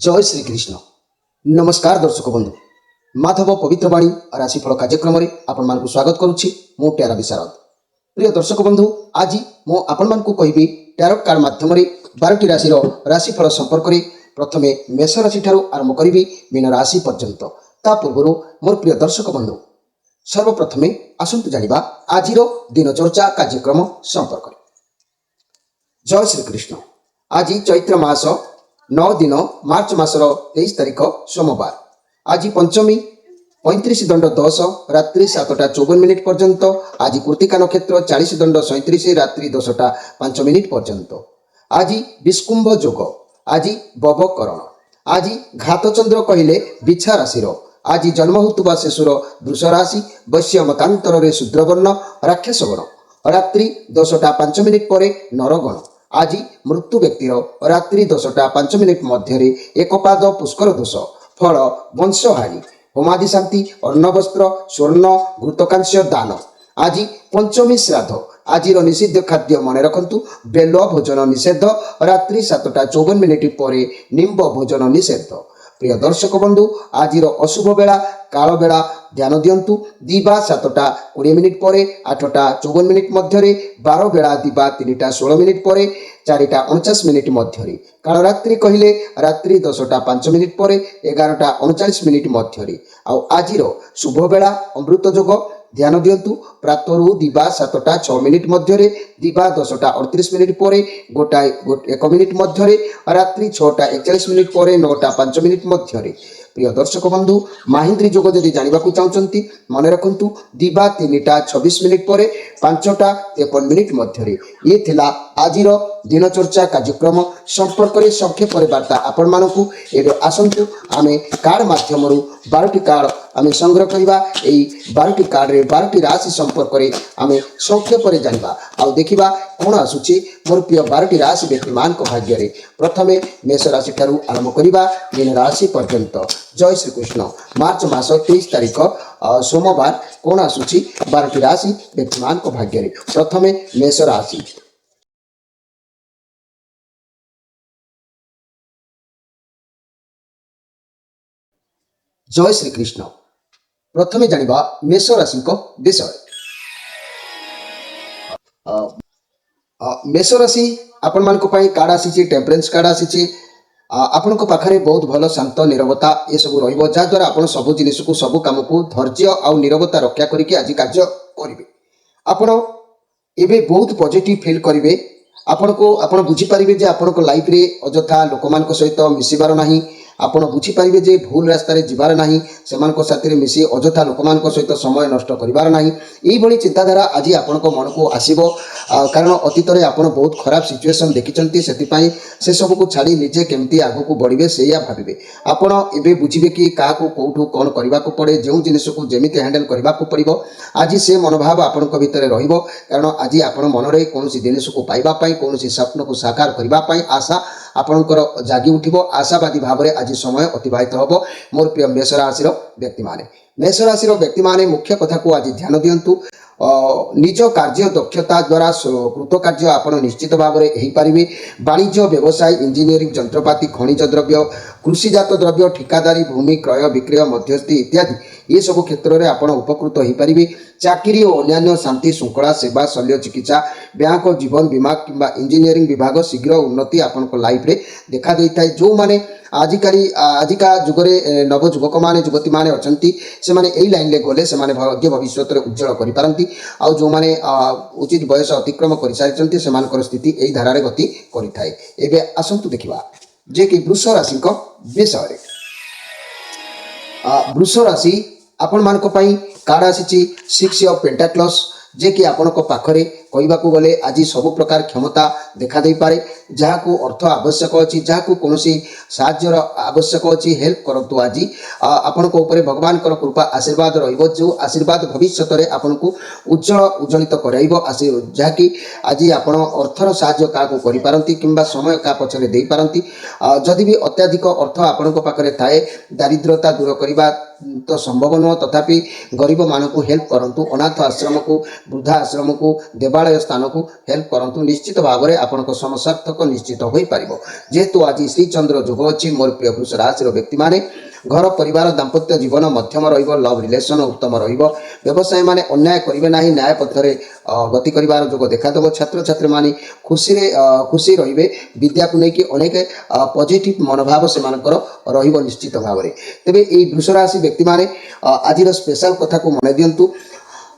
जय श्री कृष्ण। नमस्कार दर्शक बंधु, माधव पवित्र वाणी राशिफल कार्यक्रम में आपण मानकु स्वागत करुछि। मो ट्यारा विशारद। प्रिय दर्शक बंधु, आज मो आपण मानकु कहिबी टैरोट कार्ड माध्यम 12टी राशि राशिफल संपर्क में प्रथमे मेष राशि ठारू आरंभ करिबी मीन राशि पर्यंत। ता पूर्व मोर प्रिय दर्शक बंधु, सर्वप्रथमे आसंतु जानिबा आजिर दिनचर्चा कार्यक्रम संपर्क में। जय श्री कृष्ण। आज चैत्र मास 9 दिन मार्च मासर 23 तारिख सोमवार। आज पंचमी 35 दंड 10 रात्रि 7टा 54 मिनिट पर्यंत। आज कृतिका नक्षत्र 40 दंड 37 रात्रि 10टा 5 मिनिट पर्यंत। आज विष्कुंभ जोग। आज बबकरण। आज घातचंद्र कहले बिछा राशि। आज जन्म होता शिशुर वृष राशि। वैश्य मतांतर शूद्रवर्ण राक्षस गण। रात्रि 10टा 5 मिनिट पर नरगण। आज मृत्यु व्यक्तिर रात्रि 10टा 5 मिनिट मध्य एकपाद पुष्कर दोष। फल वंशहानि। होमादि शांति अन्न वस्त्र स्वर्ण घृतकांस्य दान। आज पंचमी श्राद्ध। आज निषिद्ध खाद्य मन रखंतु बेल भोजन निषेध। रात्रि 7टा 54 मिनिट पर निम्ब भोजन निषेध। प्रिय दर्शक बंधु, आज अशुभ बेला काल बेला ध्यान दिंतु। दिबा 7टा 20 मिनिट पर 8टा 54 मिनिट मध्य। 12 बेला दिबा 3टा 16 मिनिट पर 4टा 49 मिनिट मध्य। काल रात्रि कहले रात्रि 10टा 5 मिनिट पर 11टा 39 मिनिट मध्य। आज शुभ बेला अमृत जोग। ध्यान दिंतु। प्रातरु दिबा 7टा 6 मिनिट मध्य। दिबा 10टा 38 मिनिट पर 1 मिनिट मध्य। रात्रि 6टा 41 मिनिट पर 9टा 5 मिनिट मध्य। प्रिय दर्शक बंधु, माहिंद्री जोग जदि जानिबाकु चाहुचंती मन रखंतु। दिबा 3टा 26 मिनिट पर 5टा 53 मिनिट मध्य। ये थिला आजिर दिनचर्चा कार्यक्रम संपर्क में संक्षेप वार्ता आपण मानकु। एबे आसंतु आमे कार्ड माध्यम 12टी कार्ड आमे संग्रह करबा। एई 12टी कार्ड रे 12टी राशि संपर्क में आमे संक्षेप में जानिबा आ देखिबा कोन आसुची मोर प्रिय 12टी राशि व्यक्तिमान को भाग्य रे। प्रथमे मेष राशि ठारू आरंभ करबा मीन राशि पर्यंत। जय श्री कृष्ण। मार्च मास 23 तारिख सोमवार। कोन आसुची 12टी राशि व्यक्तिमान को भाग्य रे। प्रथमे मेष राशि। जय श्री कृष्ण। प्रथमे जानिबा मेष राशि को विषय। मेष राशि आपण मानक पई कार्ड आसी टेम्परेंस कार्ड आसी। आपण को पाखरे बहुत भल शांत निरवता ये सब रहिबो, जा द्वारा आपण सब जिनिस को सब काम को धैर्य आ निरवता रक्षा करिके आज कार्य करिवे। आपण एबे बहुत पॉजिटिव फील करिवे। आपण को आपण बुझी परिबे जे आपण को लाइफ रे अजथा लोकमान को सहित मिसिबार नाही। आपण बुझी परिबे जे भूल रास्ता रे जिबार नाही। सेमान को साथी रे मिसी अजथा लोकमान को सहित समय नष्ट करिबार नाही। एई भली चिंताधारा आज आपण को मन को आसीबो। कारण अतीत रे आपण बहुत खराब सिचुएशन देखिचंती, सेति पई से सब को छाड़ी निजे केमती आगु को बढ़िबे सेया भाबिबे। आपण एबे बुझिबे कि का को कोठु कोन करिबा को पड़े, जेउ जिनिस को जेमिति हैंडल करिबा को पड़िबो। आज से मनोभाव आपण को भितर रहिबो। कारण आज आपण मन रे कोनोसी जिनिस को पाइबा पई, कोनोसी स्वप्न को साकार करिबा पई आशा आपणकर जागी उठिबो। आशावादी भाव में आज समय अतिबाहित होबो। मोर प्रिय मेष राशि मेष राशि व्यक्ति माने मुख्य कथा को आज ध्यान दिंतु। निज कार्य दक्षता द्वारा कृत कार्य आपण निश्चित भाव में हो पारे। वाणिज्य व्यवसाय इंजीनियरिंग जंत्रपाति खनिज द्रव्य कृषिजात द्रव्य ठिकादारी भूमि क्रय विक्रय मध्यस्थी इत्यादि ये सब क्षेत्र में आपण उपकृत हो पारे। चाकरी और अन्य शांति श्रृंखला सेवा शल्य चिकित्सा बैंक जीवन बीमा किंबा इंजीनियरिंग विभाग शीघ्र उन्नति आपण को लाइफ रे देखा देता है। जो माने आजिका जुगरे नव युवक माने युवती माने अछंती से माने एई लाइन ले गले से माने भाग्य भविष्य रे उज्जवल करि पारंती। आ जो माने उचित बयस अतिक्रम करि सारिचंती से मानकर स्थिति एई धारा रे गति करिथाय। एबे आसंतु देखिबा जे कि वृष राशि को विषय रे। वृष राशि आपण मानक पई कार्ड आसी 6 ऑफ पेंटाक्लस, जे कि आपण को पाखरे कहबा को गले आज सब प्रकार क्षमता देखा दे पारे। जहाँ को अर्थ आवश्यक अच्छी, जहाँ को कौनसी साहाय्यर आवश्यक अच्छी, हेल्प करतु। आज आपण को ऊपर भगवान कर कृपा आशीर्वाद रहिबो। जो आशीर्वाद भविष्य रे आपण को उज्जवलित कराइबो। जहाँ कि आज आपण अर्थर साहाय्य का को करि पारंती किंबा समय का पछरे देई पारंती। जदि भी अत्याधिक अर्थ आपण को पाखरे थाए दारिद्रता दूर करिबा तो संभव नुह तथापि गरीब मानक हेल्प करंतु अनाथ आश्रम को वृद्धा आश्रम को देवालय स्थान को हेल्प करंतु निश्चित भाव में आपण समसार्थक निश्चित हो पार जेहेतु आज श्रीचंद्र जोग अच्छी मोर प्रिय वृष राशि व्यक्ति माने घर परिवार दाम्पत्य जीवन मध्यम लव रिलेशन उत्तम व्यवसाय माने अन्याय करेंगे ना न्याय पथर गति कर जोग देखादेव छात्र छात्री माने खुशी रे विद्या को लेकिन अनेक पॉजिटिव मनोभाव से निश्चित भाव में तेरे ये वृष राशि व्यक्ति माने आज स्पेशल कथा को मन दिंतु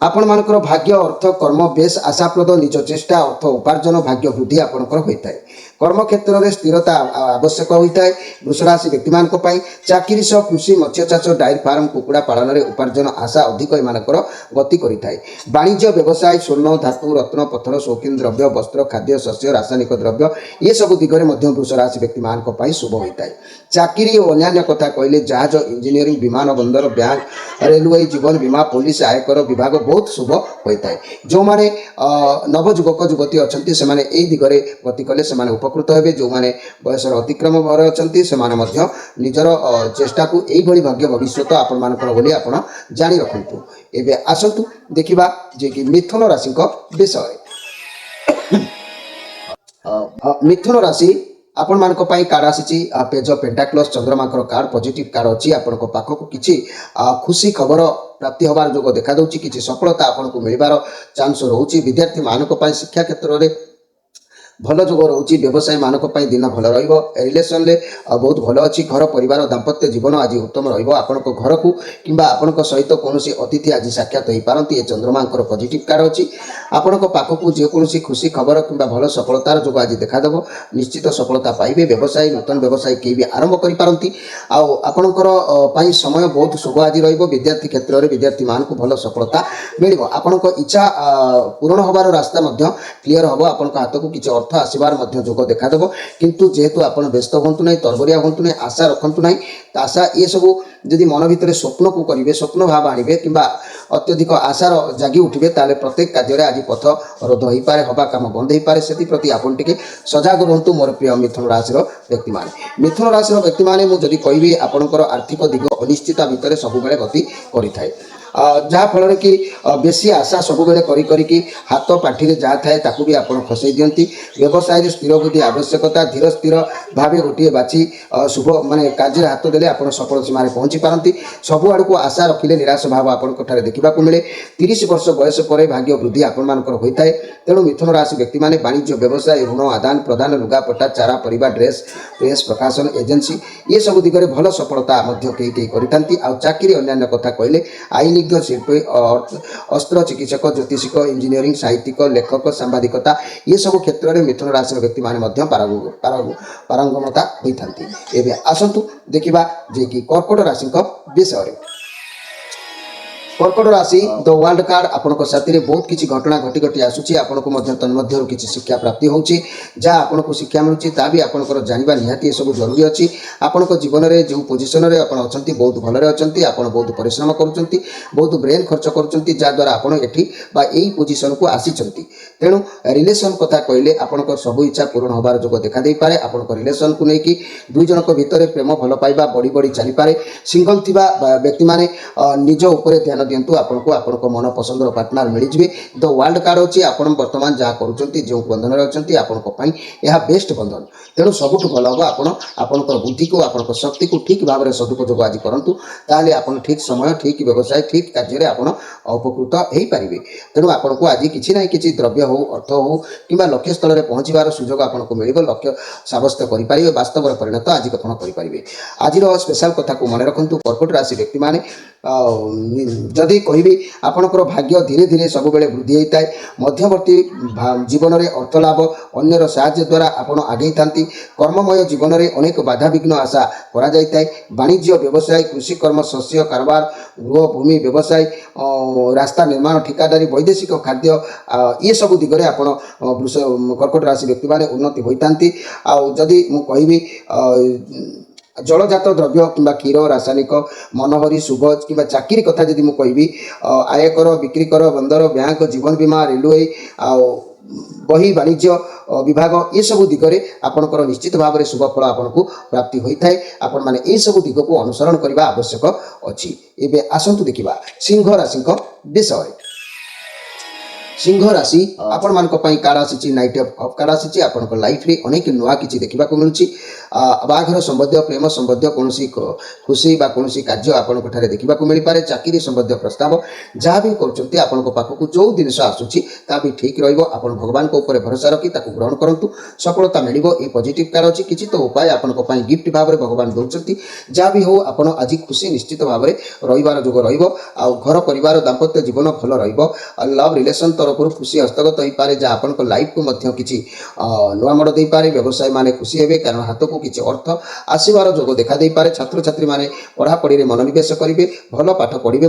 आपण मानकर भाग्य अर्थ कर्म बेस आशाप्रद निज चेष्टा अर्थ उपार्जन भाग्य वृद्धि आपंकर होता है कर्म क्षेत्र में स्थिरता आवश्यक होता है वृष राशि व्यक्ति मानक चाकरी सह कृषि मत्स्य चाष डायरी फार्म कुकुड़ा पालन में उपार्जन आशा अधिक एमानकर गति करें वाणिज्य व्यवसाय स्वर्ण धातु रत्न पत्थर शौकीन द्रव्य वस्त्र खाद्य शस्य रासायनिक द्रव्य ये सब दिगरे वृष राशि व्यक्ति मानक शुभ होता है चाकरी और अन्य कथा कहले जहाज इंजीनियरिंग विमान बंदर बैंक रेलवे जीवन बीमा पुलिस आयकर विभाग बहुत शुभ होता है जो माने नवजुवक युवती अच्छा से दिगरे गति कले से उपकृत हे जो माने बयसर अतिक्रम भर अच्छा से निजर चेष्टा को यही भाग्य भविष्य आपण मानकर बोली आपण जानी रखु एवं आसतु देखा जे कि मिथुन राशि विषय मिथुन राशि आपण मानक कार्ड आसी पेज पेंटाक्लस चंद्रमाकर कार्ड पॉजिटिव कार्ड अच्छी आपण पाखक किसी खुशी खबर प्राप्ति हबार जो देखा दूची किसी सफलता आपन को मिलबार चांस रोचे विद्यार्थी मानक शिक्षा क्षेत्र में भल जोग रोचे व्यवसाय मानक दिन भल रिलेसन में बहुत भल अच्छी घर परिवार दाम्पत्य जीवन आज उत्तम आपण घर को कि आपण सहित कौन अतिथि आज साक्षात हो पारती ये चंद्रमांकर पॉजिटिव कार्ड अच्छी आपण पाखक जेकोसी खुशी खबर कि भल सफलतार जो आज देखादेव निश्चित सफलता पाइबे व्यवसाय नूतन व्यवसाय कई भी आरंभ करपारती आपणकर समय बहुत शुभ आज विद्यार्थी क्षेत्र में विद्यार्थी मान को भल सफलता मिल आपण इच्छा पूरण हबार रास्ता क्लीयर हम आपण हाथ को किसी अर्थ आसबार जोग देखादेव किंतु जेहेतु आप व्यस्त हूँ ना तरबरिया हूँ ना आशा रखु ना आशा ये सब जदि मन भितर स्वप्न को करेंगे स्वप्न भाव आणवे कि अत्यधिक आशार जागी उठे ताले प्रत्येक कार्य आज पथ रोध हो पाए हवा काम बंद हो पाए से प्रति आपन टिके सजग रुहतु मोर प्रिय मिथुन राशि व्यक्ति माने मिथुन राशि व्यक्ति माने मुझे कहि आपंकर आर्थिक दिग अनिश्चित भितर सब गति करें जहाँ फल कि बेसी आशा सब करी हाथ पाठी जहाँ थाए ताकू भी आप खसई दिंती व्यवसाय स्थिर बुद्धि आवश्यकता धीर स्थिर भाव गोटे बाछी शुभ माने कार्य हाथ देले आप सफल सीमार पहुँची पारती सबु आड़ को आशा रखिले निराश भाव आपंठ देखा मिले 30 वर्ष बयस पर भाग्य वृद्धि आपंकर होता है तेणु मिथुन राशि व्यक्ति माने वाणिज्य व्यवसाय ऋण आदान प्रदान लुगापटा चारा परिवार ड्रेस प्रेस प्रकाशन एजेंसी ये सब दिगरे भल सफलता कई करी चाकरी अन्य कथा कहले आईन शिल्पी अस्त्र चिकित्सक ज्योतिषिक इंजीनियरिंग साहित्यिक लेखक सांबादिकता ये सब क्षेत्र में मिथुन राशि व्यक्ति माने पारंगमता होता है आसतु देखा जे कि कर्कट राशि विषय कर्कट राशि द वर्ल्ड कार्ड आपण साथी बहुत किसी घटना घटी घटी आसूची आपण तन्मध्य किसी शिक्षा प्राप्ति होची जहाँ आपन को शिक्षा मिलूँ ता भी आपंकर जानवा निहाती सब जरूरी अच्छी आपण जीवन में जो पोजिशन में आपड़ अच्छा बहुत भलरे अच्छा आप बहुत परिश्रम करुँच बहुत ब्रेन खर्च करुँच जहाँद्वारा आपड़ एटी यही पोजिशन को आसी तेणु रिलेसन कथा कहले आपण सब इच्छा पूरण हबार जो देखा दे पारे आपण रिलेसन को लेकिन दुई जन भितर प्रेम भल पाइबा बढ़ी बढ़ी चली पारे सिंगल थिबा व्यक्ति माने निज उपरे ध्यान दिंतु आपको मन पसंदर पार्टनर मिलଯିए द वर्ल्ड कार्ड अच्छी आप बर्तमान जहाँ करुँच जो बंधन अच्छा आपण यह बेस्ट बंधन तेणु सबुठ भल हम आपंकर बुद्धि को आप शक्ति को ठीक भाव में सदुपयोग आज करूँ ताले आप ठीक समय ठीक व्यवसाय ठीक कार्य आप उपकृत हो पारे तेणु आपको आज किसी ना कि द्रव्य हो अर्थ हो कि लक्ष्य स्थल में पहुँचार सुजोग आपको मिल लक्ष्य सब्यस्त करेंगे वास्तव परिणत आज कथन करेंगे आज स्पेशल कथा को मन रखु कर्कट राशि व्यक्ति माने जदि कहि आपणकर भाग्य धीरे धीरे सब बेले वृद्धि होता है मध्यवर्ती जीवन में अर्थ लाभ अन्यर साहाय्य द्वारा आपड़ आगे था कर्ममय जीवन में अनेक बाधा विघ्न आशा करा जाए वाणिज्य व्यवसाय कृषि कर्म शस्य कारोबार गृह भूमि व्यवसाय रास्ता निर्माण ठिकादारी वैदेशिक खाद्य ये सब दिगरे आपण कर्कट राशि व्यक्ति माने उन्नति होता आदि मुझे जलजात द्रव्य कि क्षीर रासायनिक मनोहरी सुभज कि चाकरी कथा जदि मुझे आयकर बिक्री कर बंदर बैंक जीवन बीमा रेलवे बही वाणिज्य विभाग ये सब दिगरे आपणकर निश्चित भाव में शुभ फल आपको प्राप्ति होता है। आपण मैंने ये सब दिग को अनुसरण करने आवश्यक अच्छी। एवं आसतु देखा सिंह राशि विषय। सिंह राशि आपण मान कार्ड आसी नाइट ऑफ कार्ड आसी आपण लाइफ रे अनेक नुआ किसी देखा मिलूँ। बाघर संबंधी प्रेम संबंधी कौन खुशी बा कौन कार्य आपण देखा मिल पारे। चाकरी संबंधी प्रस्ताव जहाँ भी करखक जो जिनस आसूसी ता भी ठीक रहा। भगवान को ऊपर भरोसा रखी ग्रहण करूँ सफलता मिल। ये पॉजिटिव कार्ड अच्छी किसी तो उपाय आपण गिफ्ट भाव में भगवान दौरान जहाँ भी हो आप आज खुशी निश्चित भाव में रही जोग घर परिवार दाम्पत्य जीवन भल रव रिलेसन तरफ खुशी हस्तगत हो पारे जहाँ आपण लाइफ को किसी नुआ मोड़ दे पारे। व्यवसाय माने खुशी हेबे कारण हाथ को किसी अर्थ आसबार जोग देखा दे पारे। छात्र छात्री माने पढ़ापढ़ी मनोनिवेश करेंगे भल पाठ पढ़े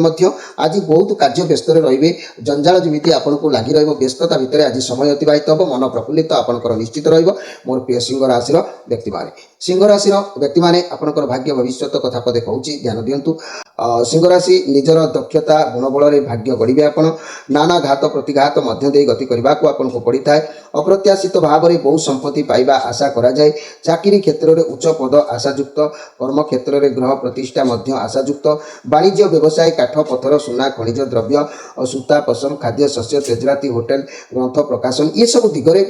आज बहुत कार्य व्यस्त रे जंजाल जमी आपको लगी व्यस्तता भितर आज समय अतिबाहित हम मन प्रफुल्लित आपंकर निश्चित मोर प्रिय सिंह राशि व्यक्ति माने सिंह राशि व्यक्ति माने आपंकर भाग्य भविष्य कथा पदे कहूँ ध्यान दिंतु। सिंह राशि निजर दक्षता गुणबल में भाग्य गढ़े आप नाना घात प्रतिघात मध्य दे गति करने को पड़ी था। अप्रत्याशित भाव में बहु संपत्ति पाइबा आशा करा जाए। चाकरी क्षेत्र में उच्च पद आशायुक्त कर्म क्षेत्र में ग्रह प्रतिष्ठा मध्य आशायुक्त। वाणिज्य व्यवसाय काठ पत्थर सुना खनिज द्रव्य सूता पसंद खाद्य शस्य तेजराती होटेल ग्रंथ प्रकाशन ये सब दिगरे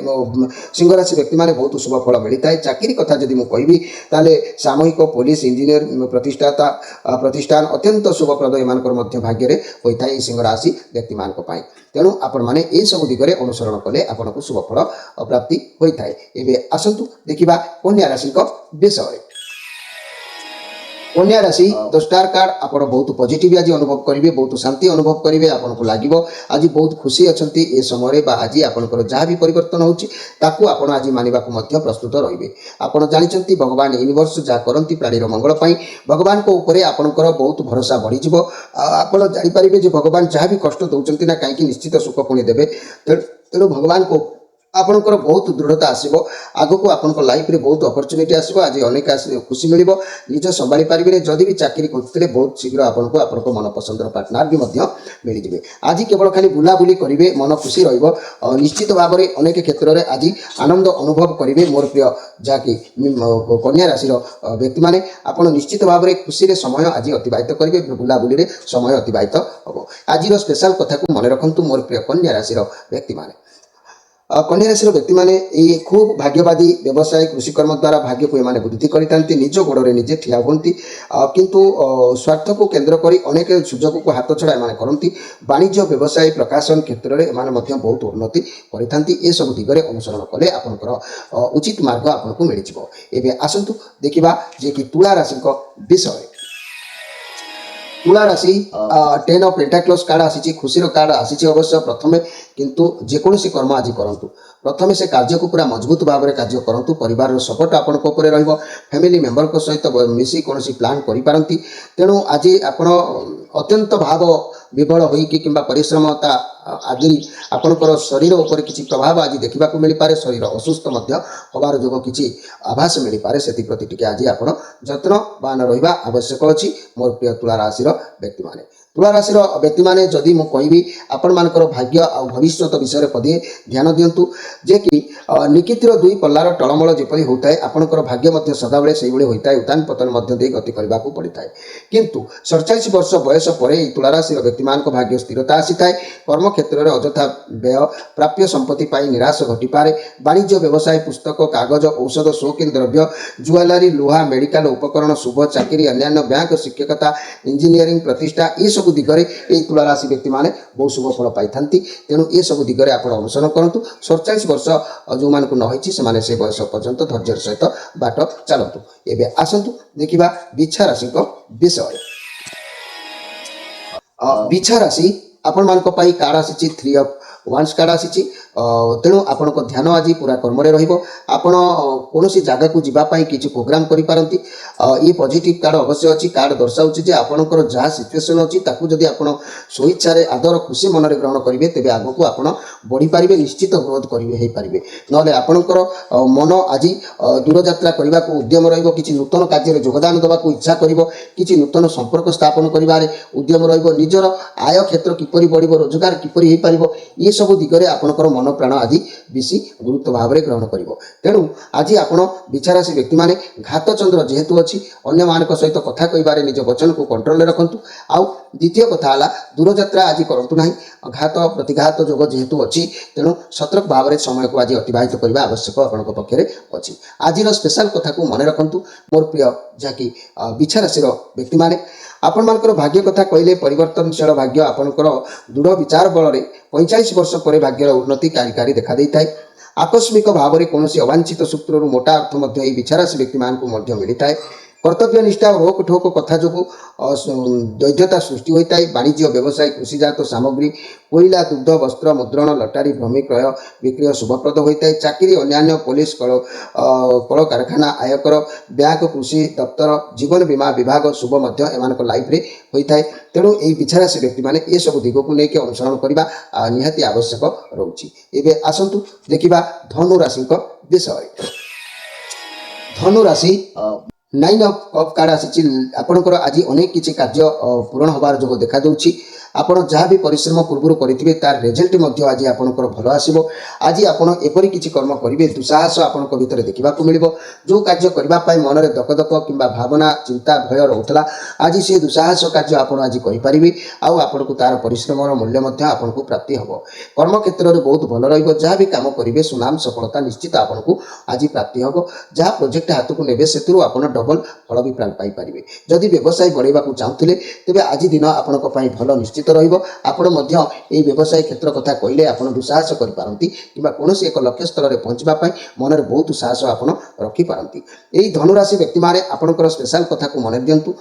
सिंह राशि व्यक्ति माने बहुत शुभ फल मिलता है। चाकरी कथा जदि मुझे कहबी ताले सामयिक पुलिस इंजीनियर प्रतिष्ठाता प्रतिष्ठान अत्यंत शुभप्रद एम भाग्य होता है सिंह राशि व्यक्ति मान तेणु आपण मैंने ये सब दिगरे अनुसरण कले आपको शुभ फल प्राप्ति होता है। एवं आसतु देखा कन्या राशि विषय। कन्या राशि 10 स्टार कार्ड आप बहुत पॉजिटिव आज अनुभव करेंगे बहुत शांति अनुभव करेंगे आपको लगे आज बहुत खुशी अच्छा ये समय आज आपंकर जहाँ भी परिवर्तन होता आज मानवा प्रस्तुत रे। आप जानते भगवान यूनिवर्स जहाँ करती प्राणीर मंगल भगवान को ऊपर आपंकर बहुत भरोसा बढ़ीज। आप जापारे भगवान जहाँ भी कष्ट दौरान ना कहीं निश्चित सुख पुणी देवे। तेणु भगवान को आपणकर बहुत दृढ़ता आसो आग को आपण लाइफ रे बहुत अपॉर्चुनिटी आसो आज अनेक खुशी मिल निज संभाली पारे। जदि भी चाकरी करते बहुत शीघ्र आपको आपण मन पसंद पार्टनर भी मिल जाए। आज केवल खाली बुलाबुली करेंगे मन खुशी निश्चित भाव में अनेक क्षेत्र में आज आनंद अनुभव करेंगे। मोर प्रिय जहाँकि कन्या राशि व्यक्ति माने आपण निश्चित भाव में खुशी समय आज अतिबाहित करेंगे बुलाबुली समय अतिबाहित हम। आज स्पेशल कथा को मन रखु मोर प्रिय कन्या राशि व्यक्ति माने कन्या राशि व्यक्ति माने ये खूब भाग्यवादी व्यवसाय कृषिकर्म द्वारा भाग्य को एमाने वृद्धि करते निज गोड़े निजे ठिया हुंती किंतु स्वार्थ को केन्द्र कर अनेक सुजोग को हाथ छड़ा एमाने करती। वाणिज्य व्यवसाय प्रकाशन क्षेत्र में एमाने बहुत उन्नति करथांती। ये सब दिगरे अनुसरण कले आपनकर उचित मार्ग आपको मिल जाए। एवं आसतु देखा जे कि तुला राशि विषय। तुला राशि 10 ऑफ पेंटाक्लस कार्ड आसी खुशी कार्ड आसी अवश्य प्रथमे किंतु जेकोसी कर्म आज करंतु प्रथमे से कार्य को पूरा मजबूत भाव में कार्य करंतु परिवार सपोर्ट आपण को ऊपर रहिबो फैमिली मेंबर को सहित मिसी कोनोसी प्लान करि पारंती। तेणु आज आपण अत्यंत भाव विबल होइकि किंबा परिश्रमता आदि आपणकर शरीर उपर किसी प्रभाव आज देखा मिल पारे। शरीर असुस्थ हबार जोग किसी आभास मिल पारे से प्रति टिके आज आपण जत्नवान रहिबा आवश्यक अछि। मोर प्रिय तुला राशि व्यक्ति माने तुला राशि व्यक्ति माने जदि मु कहबी आपण मानकर भाग्य आ भविष्य विषय में पदे ध्यान दिंतु जे कि निकितिर दुई पल्लार टलमल जेपरि होता है आपणकर भाग्य सदाबले से होता है उतान पतन दे गति करने को पड़ता है। किंतु 47 वर्ष बयस पर तुला राशि व्यक्ति मान भाग्य स्थिरता आसी थाए। कर्म क्षेत्र में अजथा व्यय प्राप्य संपत्ति पाई निराश घटी पारे। वाणिज्य व्यवसाय पुस्तक कागज औषध शौकीन द्रव्य ज्वेलरी लुहा मेडिकल उपकरण शुभ चाकरी अन्य बैंक शिक्षकता इंजीनियरिंग प्रतिष्ठा ये सब दिगरे ये तुला राशि व्यक्ति माने बहुत शुभ फल पाई थांती। तेणु ये सब दिगरे आप अनुसरण करंतु। 47 वर्ष जो मान को नही से बयस पर्यंत धैर्य सहित बाट चलतु। एवं आसतु देखा बिछा राशि विषय। बिछा राशि आपण मान कार्ड आसी 3 ऑफ वांस कार्ड आसी। तेणु आपण ध्यान आज पूरा कर्म रहिबो। आपण कोनोसी जगह को जीवाई किसी प्रोग्राम करि पारंती। ये पॉजिटिव कार्ड अवश्य अच्छी कार्ड दर्शाऊँ जे आपणकर जहाँ सिचुएसन अच्छी ताकू जदि आपण स्वेच्छा आदर खुशी मन में ग्रहण करेंगे तेज आग को आप बढ़ी पारे निश्चित ग्रोथ करेंगे पारे। ना आपणकर मन आज दूरयात्रा करने को उद्यम रहिबो किसी नूतन कार्य योगदान देवा इच्छा करिबो किसी नूतन संपर्क स्थापन करिबारे उद्यम रहिबो निजर आय क्षेत्र किपरि बढ़िबो रोजगार किपरि हे पारिबो ये सब दिगरे आपणकर मन मन प्राण आदि बेसी गुरुत्व भाव में ग्रहण कर। तेणु आज आप बिछाराशि व्यक्ति मैंने घात चंद्र जेहेतु अच्छी अन्य मान सहित कथा कह निज वचन को कंट्रोल रखु। आउ द्वितीय कथा है दूरयात्रा आज करूँ ना, घात प्रतिघात जोग जेहेतु अच्छी तेणु सतर्क भाव में समय को आज अतिबाहित करने आवश्यक आपंक पक्षे अच्छी। आज स्पेशल कथा को मन रखु मोर प्रिय जहाँकि बिछाराशि व्यक्ति मैंने आपण मानकर भाग्य कथा कहले परिवर्तनशील भाग्य आपणकर दृढ़ विचार बल में 45 वर्ष पर भाग्यर उन्नति कार्यकारी देखा देता है। आकस्मिक भाव में कौन अवांछित सूत्र मोटा अर्थ बिछाराशि व्यक्ति मानक मिलता है। कर्तव्य निष्ठा और रोक ठोक कथा जो दैध्यता सृष्टि होता है। वाणिज्य व्यवसाय कृषिजात सामग्री कोईला दुग्ध वस्त्र मुद्रण लटारी भूमि क्रय विक्रय शुभप्रद होता है। चाकरी अन्य पुलिस कल कारखाना आयकर बैंक कृषि दफ्तर जीवन बीमा विभाग शुभ एम लाइफ रे होता है। तेणु यही बिछाराशि व्यक्ति मैंने ये सब दिग को लेकिन अनुसरण करने निहाती आवश्यक रोचे। एवं आसतु देखा धनु राशि विषय। धनु राशि 9 ऑफ कप कार्ड आसी आपणकर आज अनेक किसी कार्य पूरण होबार जो देखा दूची। आपण जहाँ भी परिश्रम पूर्व करेंगे तार रिजल्ट आज आपंकर भल आसो। आज आपड़ एपरी किसी कर्म करेंगे दुस्साहस आपण भर देखा मिल जो कार्य करने मन में दकदक कि भावना चिंता भय रोला आज से दुस्साहस कार्य आपड़ आज करेंगे आपन को तार परिश्रम मूल्य आपन को प्राप्ति हम। कर्म क्षेत्र में बहुत भल रहा भी कम करेंगे सुनाम सफलता निश्चित आपन को आज प्राप्ति हम। जहाँ प्रोजेक्ट हाथ को ने से डबल फल भी पाइपर। जदि व्यवसाय बढ़ावा चाहूले तेज आज दिन आपण भल निश्चित आपण व्यवसाय क्षेत्र कथा कहले आप दुस्साहस करपारती कि कौन एक लक्ष्य स्तर में पहुँचापी मन में बहुत साहस आप रखिपारती। यही धनुराशि व्यक्ति मैंने आपंकर स्पेशल कथा को मन दिंतु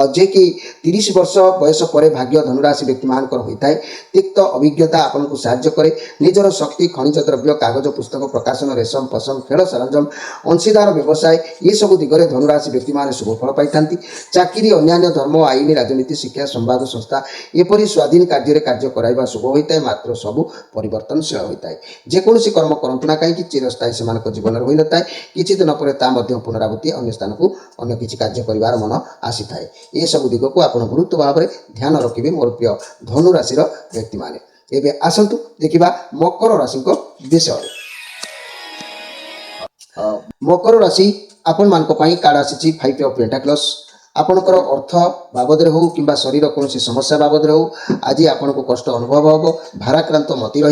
जे कि 30 वर्ष बयस पर भाग्य धनुराशि व्यक्ति मानकर होता है। तिक्त अभिज्ञता आपन को साहाय्य करे। निजर शक्ति खनिज द्रव्य कागज पुस्तक प्रकाशन रेशम पसंद खेल सरंजाम अंशीदार व्यवसाय ये सब दिगरे धनुराशि व्यक्ति मैंने शुभ फल पाई। चाकरी अन्य धर्म आईन राजनीति शिक्षा संवाद संस्था एपरी स्वाधीन कार्य कार्य कराइबा शुभ होता है। मात्र सबू परिवर्तनशील होता है। जेकोसी कर्म करूँ ना कहीं चिरस्थायी से जीवन हो न था किसी दिन पर पुनरावृत्ति अन्य स्थान को अन्य किसी कार्य कर मन आसी थाए। ये सब दिग को आप गुरुत्व भाव में ध्यान रखिए मोर प्रिय धनु राशि व्यक्ति मैंने। एवं आसतु देखा मकर राशि विषय। मकर राशि आपण मान कार्ड आसी 5 ऑफ पेंटाक्लस। आपणकर अर्थ बाबद हो कि शरीर कौन समस्या बाबद हो आज आपन को कष्ट अनुभव हम भाराक्रांत मती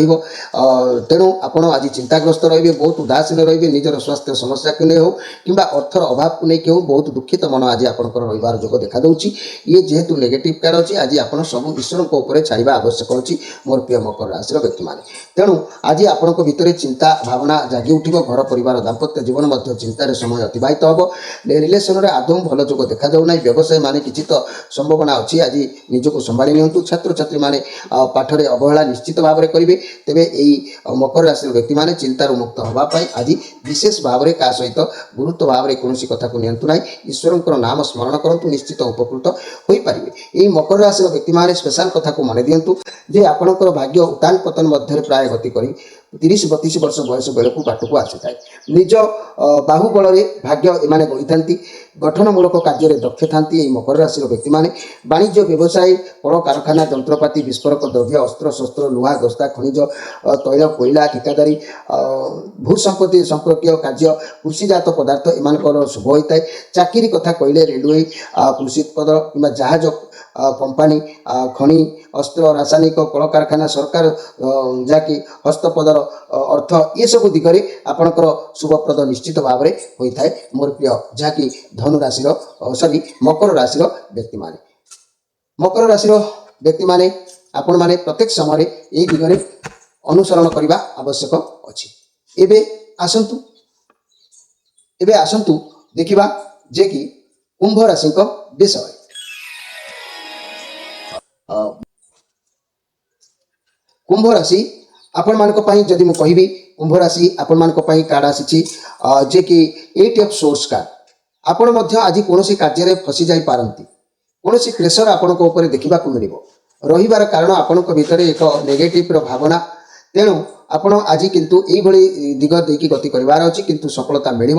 तेणु आपड़ आज चिंताग्रस्त रे बहुत उदासीन रे निजर स्वास्थ्य समस्या को नहीं हो कि अर्थर अभाव को लेकिन हो बहुत दुखित मन आज आपंकर रही जोग देखा दूची। ये जेहेतु नेगेटिव कार्ड अच्छी आज आप सब ईश्वर छाड़ा आवश्यक अच्छी मोर प्रिय मकर राशि व्यक्ति मैंने। तेणु आज आपण भितर चिंता भावना जागी उठ घर परिवार दाम्पत्य जीवन चिंतार समय अतिबाहित हम। रिलेसन में आदौ भल जोग देखा जाऊना। व्यवसाय माने किसी तो संभावना अच्छी आज निजको संभाली नियंतु। छात्र छात्री माने पाठरे अवहेला निश्चित भाव में करेंगे। तेरे यही मकर राशि व्यक्ति माने चिंतार मुक्त होगापाई आज विशेष भाव में क्या सहित गुरुत्व भाव में कौन कथा को नियंतु ना ईश्वर नाम स्मरण करूँ निश्चित उपकृत हो पारे। यही मकर राशि व्यक्ति माने स्पेशल कथा को मन दिंतु जे आपणकर भाग्य उतान पतन मध्य प्राय गति कर 30-32 वर्ष बयस बेलू बाट को आसी था। निज बाहुबल भाग्य एमाने गई था। गठनमूलक कार्य दक्ष था मकर राशि व्यक्ति मैंने। वाणिज्य व्यवसाय कल कारखाना जंत्रपाति विस्फोरक द्रव्य अस्त्र शस्त्र लुहा दस्ता खनिज तैल कोईला ठिकादारी भूसंपत्ति संपर्क कार्य कृषिजात पदार्थ एम शुभ होता है। चाकरी कथा कहले रेलवे कृषि उत्पाद कि जहाज कंपानी खनि अस्त्र रासायनिक कल कारखाना सरकार जहाँकि हस्तपदर अर्थ ये सब दिगरे आपणकर शुभप्रद निश्चित भाव में होता है मोर प्रिय जहाँकि धनु राशि सॉरी मकर राशि व्यक्ति माने। मकर राशि व्यक्ति माने आपण माने प्रत्येक समय ये दिगरे अनुसरण करने आवश्यक अच्छी। एबे आसंतु देखिबा जे कि कुंभ राशि विषय। कुंभ राशि आपण मानक पई जदि मु कहिबी कुंभ राशि आपण मानक पई कार्ड आसी जे कि 8 ऑफ सोर्स कार्ड। आपण मध्य आज कौन कार्य में फसी जाई पारंती कौन प्रेसर आपण को ऊपर देखा मिल रही कारण आपण भीतर एक नेगेटिव भावना। तेणु आपण आज किंतु यही दिग देकी गति करार अच्छी किंतु सफलता मिल।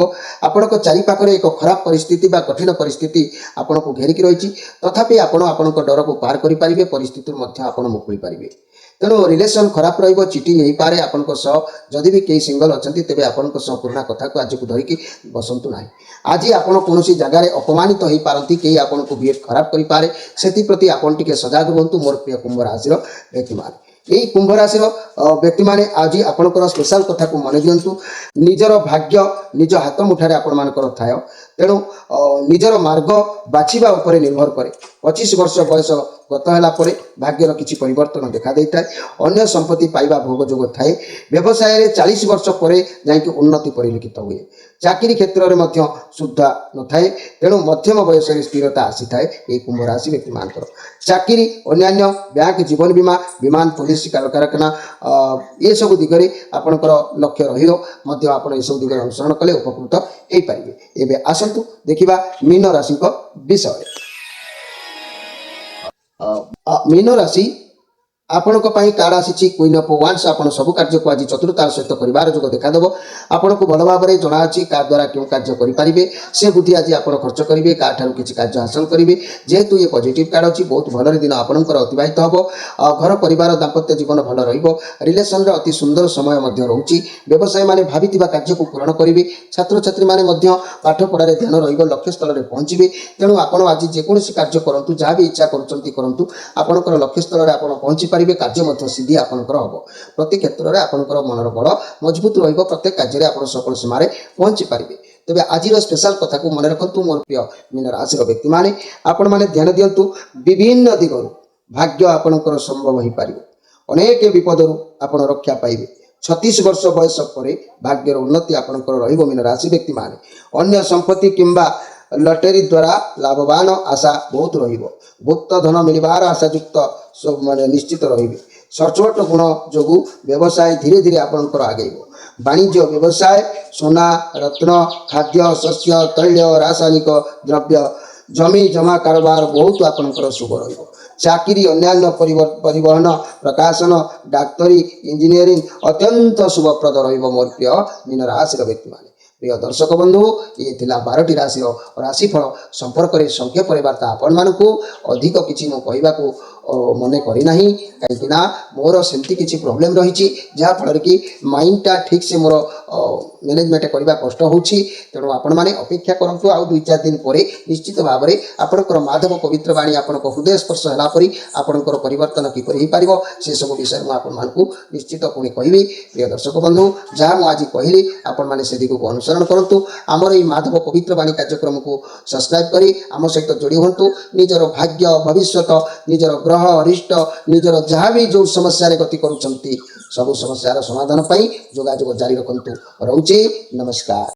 आपण चारिपाखरे एक खराब परिस्थिति बा कठिन परिस्थिति आपण को घेरिकी रही तथापि आपण डर को पार करें परिस्थिति मुकुली पारे। तेणु रिलेसन खराब रहिबो चिटिंग हेई पारे आपनको सह जदि भी केही सिंगल अछंती तेबे आपनको सह पुराना कथा को आज को धरिकी बसंतु नाही। आज आपण कोनोसी जगह रे अपमानित होई पारंती केही आपनको बिहेव खराब करि पारे सेति प्रति आपण टिके सजाग रहंतु मोर प्रिय कुंभ राशि रो व्यक्ति माने। यही कुंभ राशि व्यक्ति माने आज आपणकर स्पेशल कथा को मन दिंतु निजर भाग्य निज हाथ मुठारे आपण मानकर थाय तेणु निजर मार्ग बाछिबा उपरे निर्भर करे। 25 वर्ष बयस गत होला परे भाग्यर किछि परिवर्तन देखा देइताय अन्य संपत्ति पाइबा भोग जोग थाए व्यवसाय रे 40 वर्ष परे जाइके उन्नति परिलक्षित हुए। चाकरी क्षेत्र में मध्य सुधा न थाए तेणु मध्यम बयस रे स्थिरता आसी थाए ए कुंभ राशि व्यक्ति मानकर। चाकरी अन्य बैंक जीवन बीमा विमान पुलिस कारखाना ये सब दिगरे आपणकर लक्ष्य रहिरो मध्य आपण ए सब दिगरे अनुसरण कले उपकृत होई परिबे। एबे आसंतु देखिबा मीन राशि को विषय। मीन राशि आपण कार्ड आसी क्वीन ऑफ वांड्स आपण सब कार्य को आज चतुरतार सहित परिवार जोग देखादेव। आपण को भल भाव में जना अच्छी क्या द्वारा क्यों कार्य करेंगे से बुद्धि आज आप खर्च करेंगे क्या किसी कार्य हासिल करेंगे जेहेतु ये पॉजिटिव कार्ड अच्छी बहुत भल दिन आपंकर अतिबाहित हम घर परिवार दाम्पत्य जीवन भल रिलेसन अति सुंदर समय रोचे। व्यवसाय मैंने भावी कार्य को पूरण करेंगे छात्र छात्री मैंने पाठ पढ़ार ध्यान रक्ष्य स्थल में पहुँचे। तेणु आप आज जेकोसी कार्य करूँ जहाँ भी इच्छा करूँ आपंकर लक्ष्य स्थल में आप पहुँची कार्य सिद्धि आपंकर हम प्रति क्षेत्र में आपंकर मनर बड़ मजबूत रहिबो प्रत्येक कार्य आप सफल सीमार पहुँची पारे। तेज आज स्पेशल कथा को मन रखु मोर प्रिय मीन राशि व्यक्ति मैंने आपण मैंने ध्यान दिंतु विभिन्न दिगरु भाग्य आपंकर संभव हो पार अनेक विपद आप रक्षा पाइबे। 36 वर्ष बयस पर भाग्यर उन्नति आपंकर रहिबो मीन राशि व्यक्ति मैंने अन्य संपत्ति किंबा लटरी द्वारा लाभवान आशा बहुत रहिबो। गुप्त धन मिलबार आशायुक्त सब माने निश्चित रहिबे। सचोट गुण जोगु व्यवसाय धीरे धीरे आपंकर आगेबो। वाणिज्य व्यवसाय सोना रत्न खाद्य शस्य तैल रासायनिक द्रव्य जमी जमा कारोबार बहुत आपंकर शुभ रहिबो। चाकरी अन्य परिवहन प्रकाशन डाक्तरी इंजीनियरिंग अत्यंत शुभप्रद रहिबो मोर प्रिय मीन राशि व्यक्ति माने। प्रिय दर्शक बंधु ये थिला 12टी राशि राशिफल संपर्क में संक्षेप वार्ता आपण मानकु अधिक किछि मो कहबा को मने करी नाही कहीं मोर सेमती किछि प्रॉब्लम रही जहाँ फल कि माइंडटा ठीक से मोर मैनेजमेंट करने कष्ट होछि। तेणु आपण माने अपेक्षा करंतु आउ 2-4 दिन पर निश्चित भाव में आपणकर माधव पवित्र वाणी आपण हृदय स्पर्श होला परी आपणकर परिवर्तन किपरि पारिबो से सब विषय मु आपण मानकु निश्चित पुणी कहबी। प्रिय दर्शक बंधु जहाँ मु आज कहली आपण माने से दिगु को अनुसरण करंतु आमर ई माधव पवित्र वाणी कार्यक्रम को सब्सक्राइब करी आम सहित जोड़ी हूँ। निजर भाग्य भविष्यत निजर ग्रह अरिष्ट निजर जहाँ भी जो समस्या गति करुँच सब समस्यार समाधान पाई जोगाजोग जारी रखंतु। रोचे नमस्कार।